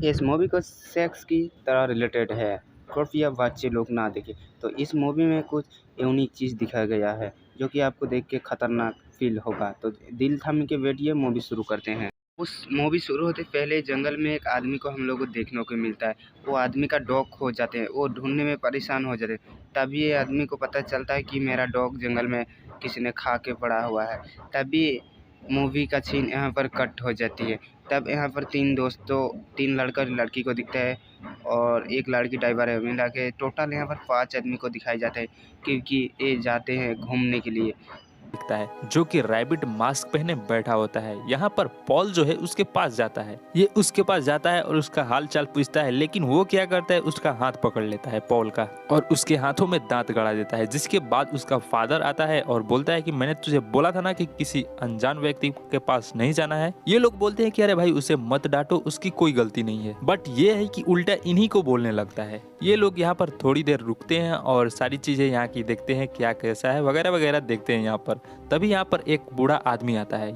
इस मूवी को सेक्स की तरह रिलेटेड है, कृपया बच्चे लोग ना देखें। तो इस मूवी में कुछ यूनिक चीज़ दिखाया गया है जो कि आपको देख के खतरनाक फील होगा। तो दिल थाम के बैठिए, मूवी शुरू करते हैं। उस मूवी शुरू होते पहले जंगल में एक आदमी को हम लोग को देखने को मिलता है। वो आदमी का डॉग खो जाते हैं, वो ढूंढने में परेशान हो जाते हैं। तभी ये आदमी को पता चलता है कि मेरा डॉग जंगल में किसी ने खा के पड़ा हुआ है। तभी मूवी का सीन यहाँ पर कट हो जाती है। तब यहाँ पर तीन लड़का लड़की को दिखता है और एक लड़की ड्राइवर है। मिला के टोटल यहाँ पर 5 आदमी को दिखाया जाता है, क्योंकि ये जाते हैं घूमने के लिए। दिखता है जो कि रैबिट मास्क पहने बैठा होता है। यहाँ पर पॉल जो है उसके पास जाता है, ये उसके पास जाता है और उसका हाल चाल पूछता है, लेकिन वो क्या करता है, उसका हाथ पकड़ लेता है पॉल का और उसके हाथों में दांत गड़ा देता है। जिसके बाद उसका फादर आता है और बोलता है कि मैंने तुझे बोला था ना कि किसी अनजान व्यक्ति के पास नहीं जाना है। ये लोग बोलते हैं कि अरे भाई उसे मत डांटो, उसकी कोई गलती नहीं है। बट ये है कि उल्टा इन्हीं को बोलने लगता है। ये लोग यहाँ पर थोड़ी देर रुकते हैं और सारी चीजें यहाँ की देखते हैं, क्या कैसा है वगैरह वगैरह देखते हैं यहाँ पर। तभी यहाँ पर एक बूढ़ा आदमी आता है।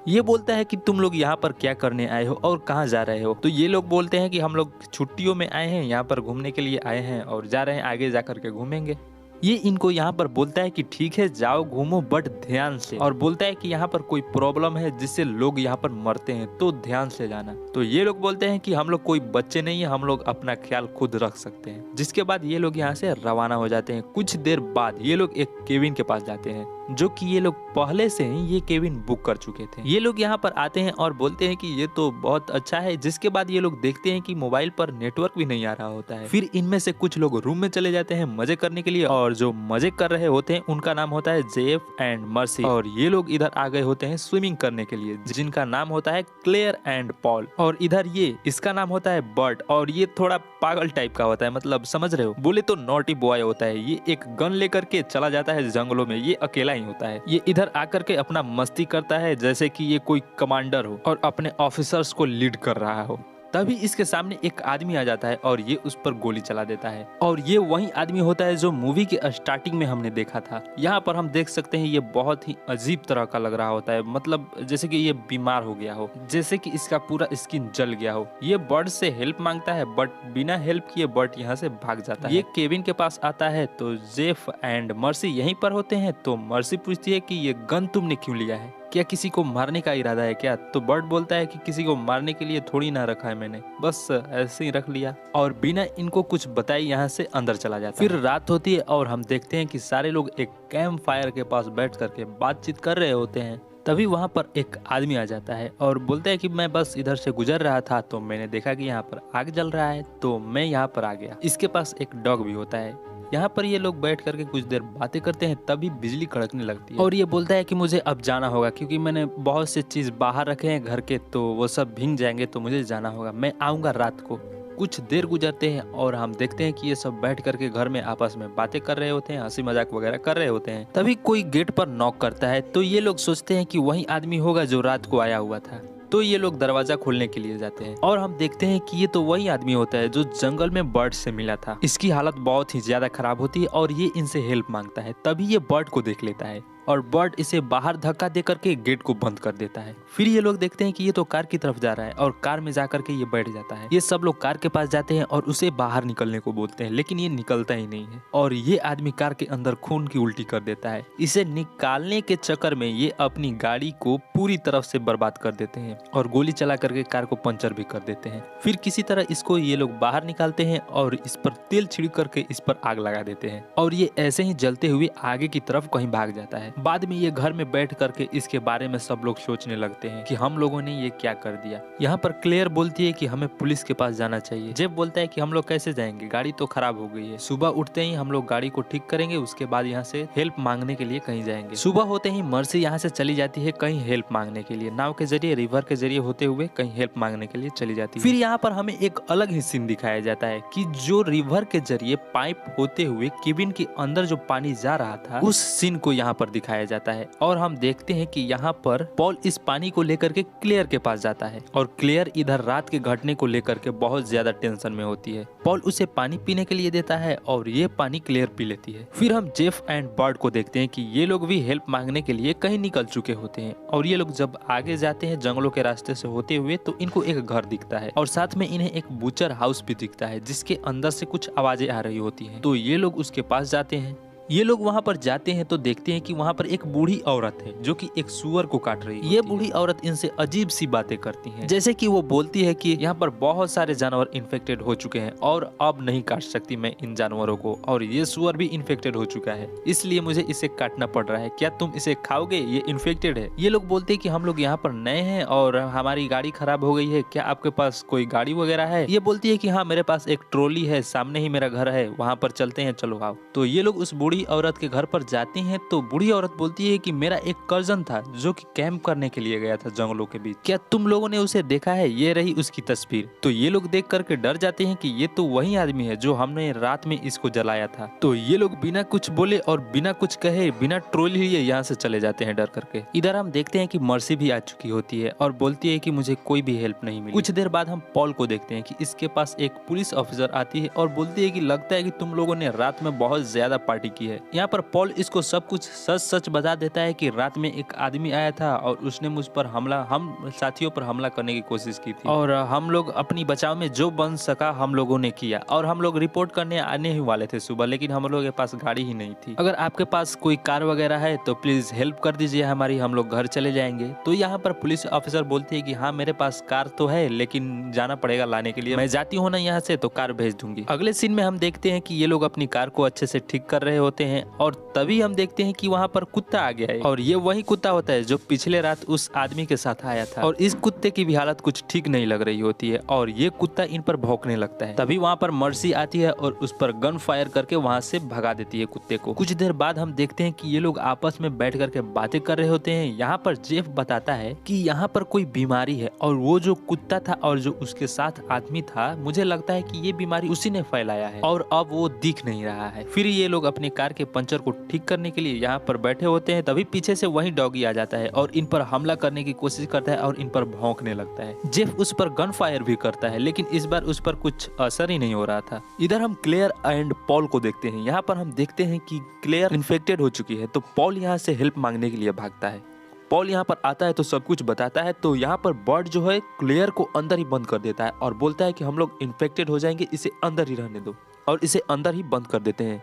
ये बोलता है कि तुम लोग यहाँ पर क्या करने आए हो और कहाँ जा रहे हो। तो ये लोग बोलते हैं कि हम लोग छुट्टियों में आए हैं, यहाँ पर घूमने के लिए आए हैं और जा रहे हैं, आगे जा करके घूमेंगे। ये इनको यहाँ पर बोलता है कि ठीक है जाओ घूमो बट ध्यान से, और बोलता है कि यहाँ पर कोई प्रॉब्लम है जिससे लोग यहाँ पर मरते हैं तो ध्यान से जाना। तो ये लोग बोलते हैं कि हम लोग कोई बच्चे नहीं है, हम लोग अपना ख्याल खुद रख सकते हैं। जिसके बाद ये लोग यहाँ से रवाना हो जाते हैं। कुछ देर बाद ये लोग एक केबिन के पास जाते हैं, जो कि ये लोग पहले से ही ये केबिन बुक कर चुके थे। ये लोग यहाँ पर आते हैं और बोलते हैं कि ये तो बहुत अच्छा है। जिसके बाद ये लोग देखते हैं कि मोबाइल पर नेटवर्क भी नहीं आ रहा होता है। फिर इनमें से कुछ लोग रूम में चले जाते हैं मजे करने के लिए, और जो मजे कर रहे होते हैं उनका नाम होता है जेफ एंड मर्सी, और ये लोग इधर आ गए होते हैं स्विमिंग करने के लिए, जिनका नाम होता है क्लेयर एंड पॉल। और इधर ये इसका नाम होता है बर्ट, और ये थोड़ा पागल टाइप का होता है, मतलब समझ रहे हो, बोले तो नॉटी बॉय होता है। ये एक गन लेकर के चला जाता है जंगलों में, ये अकेला नहीं होता है। ये इधर आकर के अपना मस्ती करता है जैसे कि ये कोई कमांडर हो और अपने ऑफिसर्स को लीड कर रहा हो। तभी इसके सामने एक आदमी आ जाता है और ये उस पर गोली चला देता है, और ये वही आदमी होता है जो मूवी के स्टार्टिंग में हमने देखा था। यहाँ पर हम देख सकते हैं ये बहुत ही अजीब तरह का लग रहा होता है, मतलब जैसे कि ये बीमार हो गया हो, जैसे कि इसका पूरा स्किन जल गया हो। ये बर्ड से हेल्प मांगता है बट बिना हेल्प किए बर्ड यहाँ से भाग जाता है। ये केबिन के पास आता है तो जेफ एंड मर्सी यहीं पर होते हैं। तो मर्सी पूछती है कि ये गन तुमने क्यों लिया है, क्या किसी को मारने का इरादा है क्या। तो बर्ड बोलता है कि किसी को मारने के लिए थोड़ी ना रखा है मैंने, बस ऐसे ही रख लिया, और बिना इनको कुछ बताए यहाँ से अंदर चला जाता है। फिर रात होती है और हम देखते हैं कि सारे लोग एक कैंप फायर के पास बैठ करके बातचीत कर रहे होते हैं। तभी वहाँ पर एक आदमी आ जाता है और बोलता है कि मैं बस इधर से गुजर रहा था तो मैंने देखा कि यहाँ पर आग जल रहा है तो मैं यहाँ पर आ गया। इसके पास एक डॉग भी होता है। यहाँ पर ये लोग बैठ करके कुछ देर बातें करते हैं, तभी बिजली कड़कने लगती है और ये बोलता है कि मुझे अब जाना होगा क्योंकि मैंने बहुत से चीज बाहर रखे हैं घर के, तो वो सब भीग जाएंगे, तो मुझे जाना होगा, मैं आऊंगा रात को। कुछ देर गुजरते हैं और हम देखते हैं कि ये सब बैठ करके घर में आपस में बातें कर रहे होते हैं, हंसी मजाक वगैरह कर रहे होते हैं। तभी कोई गेट पर नॉक करता है तो ये लोग सोचते हैं कि वही आदमी होगा जो रात को आया हुआ था। तो ये लोग दरवाजा खोलने के लिए जाते हैं और हम देखते हैं कि ये तो वही आदमी होता है जो जंगल में बर्ड से मिला था। इसकी हालत बहुत ही ज्यादा खराब होती है और ये इनसे हेल्प मांगता है। तभी ये बर्ड को देख लेता है और बर्ड इसे बाहर धक्का दे करके गेट को बंद कर देता है। फिर ये लोग देखते हैं कि ये तो कार की तरफ जा रहा है और कार में जाकर के ये बैठ जाता है। ये सब लोग कार के पास जाते हैं और उसे बाहर निकलने को बोलते हैं, लेकिन ये निकलता ही नहीं है और ये आदमी कार के अंदर खून की उल्टी कर देता है। इसे निकालने के चक्कर में ये अपनी गाड़ी को पूरी तरफ से बर्बाद कर देते हैं और गोली चला करके कार को पंचर भी कर देते हैं। फिर किसी तरह इसको ये लोग बाहर निकालते हैं और इस पर तेल छिड़क करके इस पर आग लगा देते हैं और ये ऐसे ही जलते हुए आगे की तरफ कहीं भाग जाता है। बाद में ये घर में बैठ करके इसके बारे में सब लोग सोचने लगते हैं कि हम लोगों ने ये क्या कर दिया। यहाँ पर क्लेयर बोलती है कि हमें पुलिस के पास जाना चाहिए। जेफ बोलता है कि हम लोग कैसे जाएंगे, गाड़ी तो खराब हो गई है। सुबह उठते ही हम लोग गाड़ी को ठीक करेंगे, उसके बाद यहाँ से हेल्प मांगने के लिए कहीं जाएंगे। सुबह होते ही मर्सी यहाँ से चली जाती है कहीं हेल्प मांगने के लिए, नाव के जरिए रिवर के जरिए होते हुए कहीं हेल्प मांगने के लिए चली जाती है। फिर यहाँ पर हमें एक अलग ही सीन दिखाया जाता है कि जो रिवर के जरिए पाइप होते हुए केबिन के अंदर जो पानी जा रहा था, उस सीन को यहाँ पर दिखाया दिखाया जाता है और हम देखते हैं कि यहाँ पर पॉल इस पानी को लेकर के क्लेयर के पास जाता है और क्लेयर इधर रात के घटने को लेकर के बहुत ज्यादा टेंशन में होती है। पॉल उसे पानी पीने के लिए देता है और ये पानी क्लेयर पी लेती है। फिर हम जेफ एंड बर्ड को देखते हैं कि ये लोग भी हेल्प मांगने के लिए कहीं निकल चुके होते हैं और ये लोग जब आगे जाते हैं जंगलों के रास्ते से होते हुए तो इनको एक घर दिखता है और साथ में इन्हें एक बूचर हाउस भी दिखता है जिसके अंदर से कुछ आवाजें आ रही होती हैं। तो ये लोग उसके पास जाते हैं। ये लोग वहाँ पर जाते हैं तो देखते हैं कि वहाँ पर एक बूढ़ी औरत है जो कि एक सुअर को काट रही है। ये बूढ़ी औरत इनसे अजीब सी बातें करती है, जैसे कि वो बोलती है कि यहाँ पर बहुत सारे जानवर इन्फेक्टेड हो चुके हैं और अब नहीं काट सकती मैं इन जानवरों को, और ये सुअर भी इन्फेक्टेड हो चुका है इसलिए मुझे इसे काटना पड़ रहा है। क्या तुम इसे खाओगे? ये इन्फेक्टेड है। ये लोग बोलते हैं कि हम लोग यहाँ पर नए हैं और हमारी गाड़ी खराब हो गई है, क्या आपके पास कोई गाड़ी वगैरह है? ये बोलती है कि हाँ मेरे पास एक ट्रॉली है, सामने ही मेरा घर है, वहाँ पर चलते हैं, चलो आओ। तो ये लोग उस बूढ़ी औरत के घर पर जाते हैं तो बूढ़ी औरत बोलती है कि मेरा एक कजन था जो कि कैंप करने के लिए गया था जंगलों के बीच, क्या तुम लोगों ने उसे देखा है? ये रही उसकी तस्वीर। तो ये लोग देख करके डर जाते हैं कि ये तो वही आदमी है जो हमने रात में इसको जलाया था। तो ये लोग बिना कुछ बोले और बिना कुछ कहे बिना ट्रॉली लिए यहाँ से चले जाते हैं डर करके। इधर हम देखते हैं कि मर्सी भी आ चुकी होती है और बोलती है कि मुझे कोई भी हेल्प नहीं मिली। कुछ देर बाद हम पॉल को देखते हैं कि इसके पास एक पुलिस ऑफिसर आती है और बोलती है कि लगता है कि तुम लोगों ने रात में बहुत ज्यादा पार्टी की है। यहाँ पर पॉल इसको सब कुछ सच सच बता देता है कि रात में एक आदमी आया था और उसने मुझ पर हम साथियों पर हमला करने की कोशिश की थी और हम लोग अपनी बचाव में जो बन सका हम लोगों ने किया और हम लोग रिपोर्ट करने आने ही वाले थे सुबह, लेकिन हम लोगों के पास गाड़ी ही नहीं थी। अगर आपके पास कोई कार वगैरह है तो प्लीज हेल्प कर दीजिए हमारी, हम लोग घर चले जाएंगे। तो यहाँ पर पुलिस ऑफिसर बोलती है कि हाँ मेरे पास कार तो है लेकिन जाना पड़ेगा लाने के लिए, मैं जाती हूँ ना यहाँ से तो कार भेज दूंगी। अगले सीन में हम देखते हैं कि ये लोग अपनी कार को अच्छे से ठीक कर रहे होते हैं और तभी हम देखते हैं कि वहाँ पर कुत्ता आ गया है और ये वही कुत्ता होता है जो पिछले रात उस आदमी के साथ आया था और इस कुत्ते की भी हालत कुछ ठीक नहीं लग रही होती है और ये कुत्ता इन पर भौंकने लगता है। तभी वहाँ पर मर्सी आती है और उस पर गन फायर करके वहाँ से भगा देती है कुत्ते को। कुछ देर बाद हम देखते हैं कि ये लोग आपस में बैठ करके बातें कर रहे होते हैं। यहाँ पर जेफ बताता है कि यहाँ पर कोई बीमारी है और वो जो कुत्ता था और जो उसके साथ आदमी था मुझे लगता है कि ये बीमारी उसी ने फैलाया है और अब वो दिख नहीं रहा है। फिर ये लोग अपने कार के पंचर को ठीक करने के लिए यहाँ पर बैठे होते हैं। तभी पीछे से वही डॉगी आ जाता है और इन पर हमला करने की कोशिश करता है और इन पर भौंकने लगता है। जेफ उस पर गन फायर भी करता है लेकिन इस बार उस पर कुछ असर ही नहीं हो रहा था। इधर हम क्लेयर एंड पॉल को देखते हैं। यहाँ पर हम देखते हैं कि क्लेयर इन्फेक्टेड हो चुकी है तो पॉल यहाँ से हेल्प मांगने के लिए भागता है। पॉल यहाँ पर आता है तो सब कुछ बताता है। तो यहाँ पर बर्ड जो है क्लेयर को अंदर ही बंद कर देता है और बोलता है कि हम लोग इन्फेक्टेड हो जाएंगे, इसे अंदर ही रहने दो, और इसे अंदर ही बंद कर देते हैं।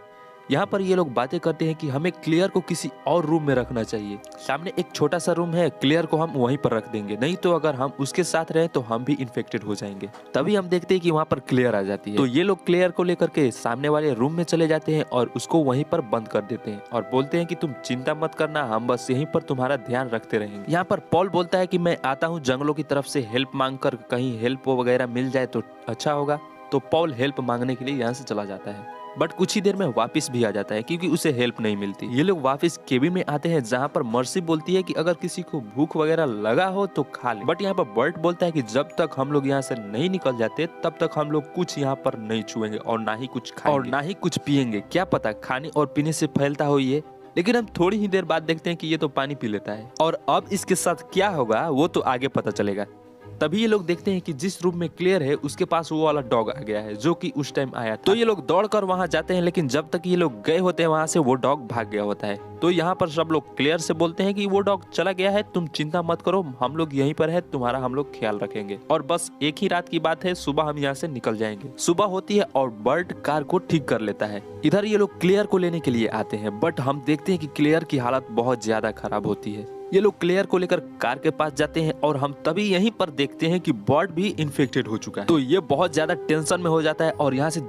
यहाँ पर ये लोग बातें करते हैं कि हमें क्लियर को किसी और रूम में रखना चाहिए। सामने एक छोटा सा रूम है, क्लियर को हम वहीं पर रख देंगे, नहीं तो अगर हम उसके साथ रहे तो हम भी इन्फेक्टेड हो जाएंगे। तभी हम देखते हैं कि वहाँ पर क्लियर आ जाती है। तो ये लोग क्लियर को लेकर के सामने वाले रूम में चले जाते हैं और उसको वहीं पर बंद कर देते हैं और बोलते हैं कि तुम चिंता मत करना, हम बस यहीं पर तुम्हारा ध्यान रखते रहेंगे। यहाँ पर पॉल बोलता है कि मैं आता हूँ जंगलों की तरफ से हेल्प मांग कर, कहीं हेल्प वगैरह मिल जाए तो अच्छा होगा। तो पॉल हेल्प मांगने के लिए यहाँ से चला जाता है बट कुछ ही देर में वापस भी आ जाता है क्योंकि उसे हेल्प नहीं मिलती। ये लोग वापस केबिन में आते हैं जहाँ पर मर्सी बोलती है कि अगर किसी को भूख वगैरह लगा हो तो खा ले। बट यहाँ पर बर्ट बोलता है कि जब तक हम लोग यहाँ से नहीं निकल जाते तब तक हम लोग कुछ यहाँ पर नहीं छुएंगे और ना ही कुछ खाएंगे और ना ही कुछ पियेंगे। क्या पता खाने और पीने से फैलता हो ये। लेकिन हम थोड़ी ही देर बाद देखते हैं कि ये तो पानी पी लेता है और अब इसके साथ क्या होगा वो तो आगे पता चलेगा। तभी ये लोग देखते हैं कि जिस रूम में क्लियर है उसके पास वो वाला डॉग आ गया है जो कि उस टाइम आया था। तो ये लोग दौड़कर वहां जाते हैं लेकिन जब तक ये लोग गए होते हैं वहां से वो डॉग भाग गया होता है। तो यहाँ पर सब लोग क्लियर से बोलते हैं कि वो डॉग चला गया है, तुम चिंता मत करो, हम लोग यहीं पर है, तुम्हारा हम लोग ख्याल रखेंगे और बस एक ही रात की बात है, सुबह हम यहाँ से निकल जाएंगे। सुबह होती है और बर्ट कार को ठीक कर लेता है। इधर ये लोग क्लियर को लेने के लिए आते हैं बट हम देखते हैं कि क्लियर की हालत बहुत ज्यादा खराब होती है। ये लोग क्लियर को लेकर कार के पास जाते हैं और हम तभी यहीं पर देखते हैं कि बर्ड भी इन्फेक्टेड हो चुका है। तो ये बहुत ज्यादा टेंशन में हो जाता है और यहाँ से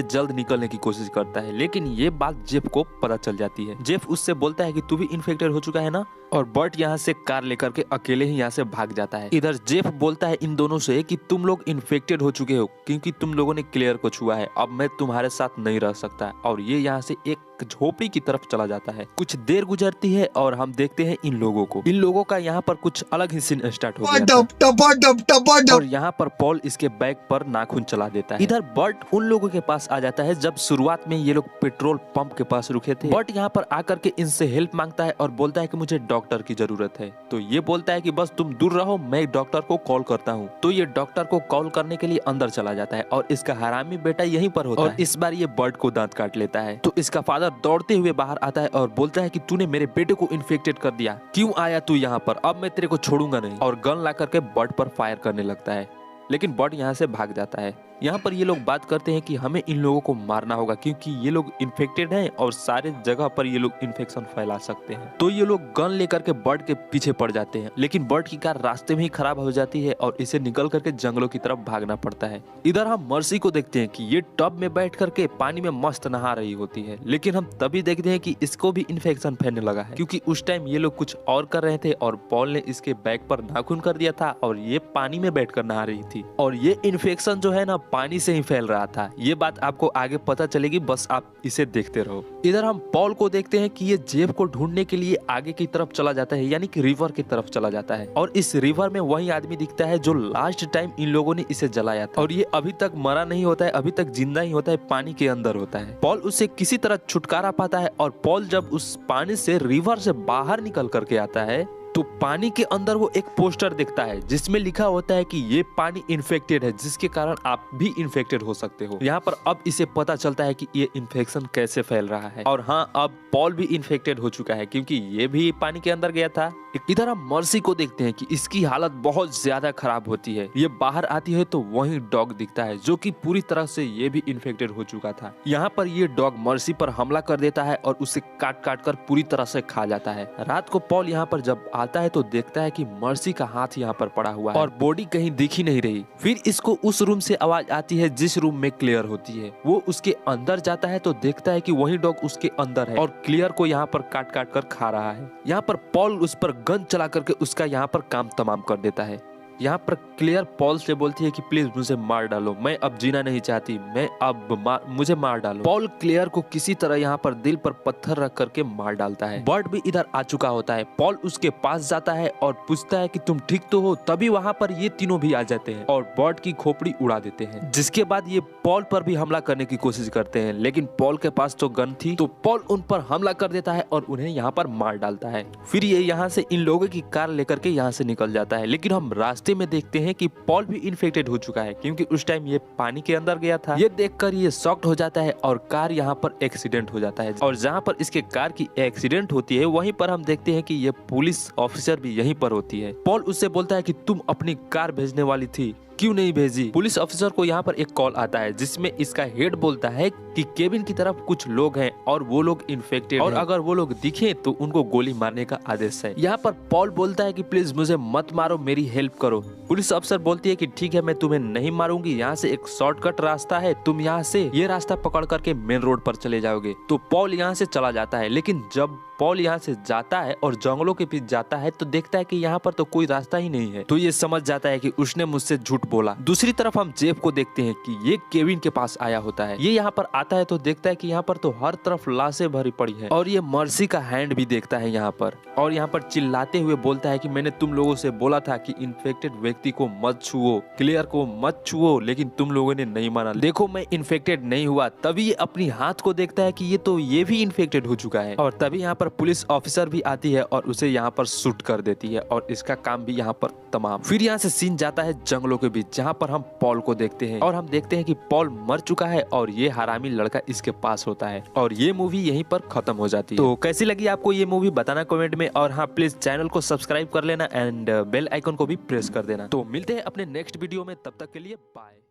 जल्द निकलने की कोशिश करता है, लेकिन ये बात जेफ को पता चल जाती है। जेफ उससे बोलता है कि तू भी इन्फेक्टेड हो चुका है ना, और बर्ट यहाँ से कार लेकर के अकेले ही यहाँ से भाग जाता है। इधर जेफ बोलता है इन दोनों से कि तुम लोग इन्फेक्टेड हो चुके हो क्योंकि तुम लोगों ने क्लेयर को छुआ है, अब मैं तुम्हारे साथ नहीं रह सकता। और ये यहाँ से एक झोपड़ी की तरफ चला जाता है। कुछ देर गुजरती है और हम देखते हैं इन लोगों का यहाँ पर कुछ अलग ही सीन स्टार्ट हो गया था। और यहाँ पर पॉल इसके बैग पर नाखून चला देता है। इधर बर्ट उन लोगों के पास आ जाता है जब शुरुआत में ये लोग पेट्रोल पंप के पास रुके थे। बर्ट यहाँ पर आकर के इनसे हेल्प मांगता है और बोलता है कि मुझे डॉक्टर की जरूरत है। तो ये बोलता है कि बस तुम दूर रहो, मैं डॉक्टर को कॉल करता हूँ। तो ये डॉक्टर को कॉल करने के लिए अंदर चला जाता है और इसका हरामी बेटा यहीं पर होता है। इस बार ये बर्ट को दांत काट लेता है। तो इसका फादर दौड़ते हुए बाहर आता है और बोलता है कि तूने मेरे बेटे को इन्फेक्टेड कर दिया, क्यों आया तू यहाँ पर, अब मैं तेरे को छोड़ूंगा नहीं। और गन ला करके बर्ट पर फायर करने लगता है, लेकिन बर्ट यहाँ से भाग जाता है। यहाँ पर ये लोग बात करते हैं कि हमें इन लोगों को मारना होगा क्योंकि ये लोग इन्फेक्टेड हैं और सारे जगह पर ये लोग इन्फेक्शन फैला सकते हैं। तो ये लोग गन लेकर के बर्ट के पीछे पड़ जाते हैं, लेकिन बर्ट की कार रास्ते में ही खराब हो जाती है और इसे निकल करके जंगलों की तरफ भागना पड़ता है। इधर हम मर्सी को देखते हैं कि ये टब में बैठ करके पानी में मस्त नहा रही होती है, लेकिन हम तभी देखते हैं कि इसको भी इन्फेक्शन फैलने लगा है क्योंकि उस टाइम ये लोग कुछ और कर रहे थे और पॉल ने इसके बैग पर नाखून कर दिया था और ये पानी में बैठ कर नहा रही थी और ये इन्फेक्शन जो है ना पानी से ही फैल रहा था। ये बात आपको आगे पता चलेगी, बस आप इसे देखते रहो। इधर हम पॉल को देखते हैं कि ये जेफ को ढूंढने के लिए आगे की तरफ चला जाता है, यानी कि रिवर की तरफ चला जाता है और इस रिवर में वही आदमी दिखता है जो लास्ट टाइम इन लोगों ने इसे जलाया था और ये अभी तक मरा नहीं होता है, अभी तक जिंदा ही होता है, पानी के अंदर होता है। पॉल उससे किसी तरह छुटकारा पाता है और पॉल जब उस पानी से रिवर से बाहर निकल करके आता है तो पानी के अंदर वो एक पोस्टर दिखता है जिसमें लिखा होता है कि ये पानी इन्फेक्टेड है, जिसके कारण आप भी इन्फेक्टेड हो सकते हो। यहाँ पर अब इसे पता चलता है कि ये इन्फेक्शन कैसे फैल रहा है और हाँ, अब पॉल भी इन्फेक्टेड हो चुका है क्योंकि ये भी पानी के अंदर गया था। इधर हम मर्सी को देखते हैं कि इसकी हालत बहुत ज्यादा खराब होती है। ये बाहर आती है तो वही डॉग दिखता है जो कि पूरी तरह से ये भी इन्फेक्टेड हो चुका था। यहाँ पर ये डॉग मर्सी पर हमला कर देता है और उसे काट काट कर पूरी तरह से खा जाता है। रात को पॉल यहाँ पर जब आता है तो देखता है कि मर्सी का हाथ यहाँ पर पड़ा हुआ है और बॉडी कहीं दिख ही नहीं रही। फिर इसको उस रूम से आवाज आती है जिस रूम में क्लियर होती है। वो उसके अंदर जाता है तो देखता है कि वही डॉग उसके अंदर है और क्लियर को यहाँ पर काट काट कर खा रहा है। यहाँ पर पॉल उस पर गन चला करके उसका यहाँ पर काम तमाम कर देता है। यहाँ पर क्लियर पॉल से बोलती है कि प्लीज मुझे मार डालो, मैं अब जीना नहीं चाहती, मैं अब मुझे मार डालो। पॉल क्लियर को किसी तरह यहाँ पर दिल पर पत्थर रख करके मार डालता है। बर्ट भी इधर आ चुका होता है। पॉल उसके पास जाता है और पूछता है कि तुम ठीक तो हो। तभी वहाँ पर ये तीनों भी आ जाते हैं और बर्ट की खोपड़ी उड़ा देते हैं, जिसके बाद ये पॉल पर भी हमला करने की कोशिश करते हैं, लेकिन पॉल के पास तो गन थी तो पॉल उन पर हमला कर देता है और उन्हें यहाँ पर मार डालता है। फिर ये यहाँ से इन लोगों की कार लेकर के यहाँ से निकल जाता है, लेकिन हम रास्ते में देखते हैं कि पॉल भी इन्फेक्टेड हो चुका है क्योंकि उस टाइम ये पानी के अंदर गया था। ये देखकर ये शॉक्ड हो जाता है और कार यहाँ पर एक्सीडेंट हो जाता है और जहाँ पर इसके कार की एक्सीडेंट होती है वहीं पर हम देखते हैं कि ये पुलिस ऑफिसर भी यहीं पर होती है। पॉल उससे बोलता है कि तुम अपनी कार भेजने वाली थी, क्यों नहीं भेजी। पुलिस ऑफिसर को यहाँ पर एक कॉल आता है जिसमें इसका हेड बोलता है कि केबिन की तरफ कुछ लोग हैं और वो लोग इन्फेक्टेड और अगर वो लोग दिखे तो उनको गोली मारने का आदेश है। यहाँ पर पॉल बोलता है कि प्लीज मुझे मत मारो, मेरी हेल्प करो। पुलिस अफसर बोलती है कि ठीक है, मैं तुम्हें नहीं मारूंगी, यहाँ से एक शॉर्टकट रास्ता है, तुम यहाँ से ये रास्ता पकड़ करके मेन रोड पर चले जाओगे। तो पॉल यहाँ से चला जाता है, लेकिन जब पॉल यहाँ से जाता है और जंगलों के बीच जाता है तो देखता है कि यहाँ पर तो कोई रास्ता ही नहीं है। तो ये समझ जाता है कि उसने मुझसे झूठ बोला। दूसरी तरफ हम जेफ को देखते हैं कि ये केविन के पास आया होता है। ये यहाँ पर आता है तो देखता है कि यहाँ पर तो हर तरफ लाशें भरी पड़ी है और ये मर्सी का हैंड भी देखता है यहाँ पर और यहाँ पर चिल्लाते हुए बोलता है कि मैंने तुम लोगों से बोला था कि इन्फेक्टेड व्यक्ति को मत छुओ, क्लियर को मत छुओ, लेकिन तुम लोगों ने नहीं माना। देखो मैं इन्फेक्टेड नहीं हुआ। तभी ये अपनी हाथ को देखता है कि ये भी इन्फेक्टेड हो चुका है और तभी यहाँ पर पुलिस ऑफिसर भी आती है और उसे यहाँ पर शूट कर देती है और इसका काम भी यहाँ पर तमाम। फिर यहाँ से सीन जाता है जंगलों के बीच जहाँ पर हम पॉल को देखते हैं और हम देखते हैं कि पॉल मर चुका है और ये हरामी लड़का इसके पास होता है और ये मूवी यहीं पर खत्म हो जाती है। तो कैसी लगी आपको ये मूवी बताना कमेंट में और हाँ प्लीज चैनल को सब्सक्राइब कर लेना एंड बेल आइकन को भी प्रेस कर देना। तो मिलते हैं अपने नेक्स्ट वीडियो में, तब तक के लिए बाय।